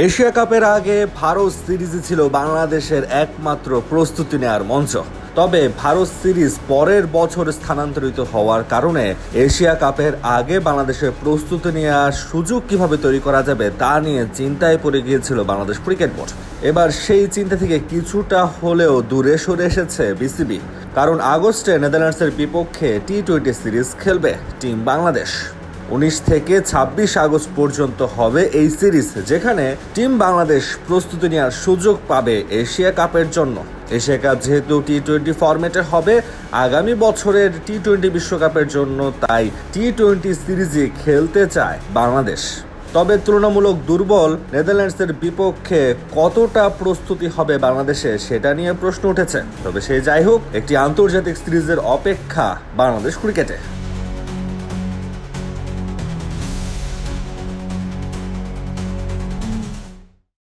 Asia কাপের আগে ভারত সিরিজই ছিল বাংলাদেশের একমাত্র প্রস্তুতি নেওয়ার মঞ্চ। তবে ভারত সিরিজ পরের বছর স্থানান্তরিত হওয়ার কারণে এশিয়া কাপের আগে বাংলাদেশের প্রস্তুতি নেওয়ার সুযোগ কিভাবে তৈরি করা যাবে তা নিয়ে চিন্তায় পড়ে গিয়েছিল বাংলাদেশ ক্রিকেট বোর্ড। এবার সেই চিন্তা থেকে কিছুটা হলেও দূরে সরে এসেছে বিসিবি, কারণ আগস্টে নেদারল্যান্ডসের বিপক্ষে টি-20 সিরিজ খেলবে টিম বাংলাদেশ। 19 থেকে 26 আগস্ট পর্যন্ত হবে এই সিরিজ, যেখানে টিম বাংলাদেশ প্রস্তুতি নেওয়ার সুযোগ পাবে এশিয়া কাপের জন্য। এশিয়া কাপ যেহেতু টি-20 ফরম্যাটে হবে আগামী বছরের টি-20 বিশ্বকাপের জন্য, তাই টি-20 সিরিজই খেলতে চায় বাংলাদেশ। তবে তুলনামূলক দুর্বল নেদারল্যান্ডসের বিপক্ষে কতটা প্রস্তুতি হবে বাংলাদেশে সেটা নিয়ে প্রশ্ন উঠেছে। তবে সে যাই হোক, একটি আন্তর্জাতিক সিরিজের অপেক্ষা বাংলাদেশ ক্রিকেটে।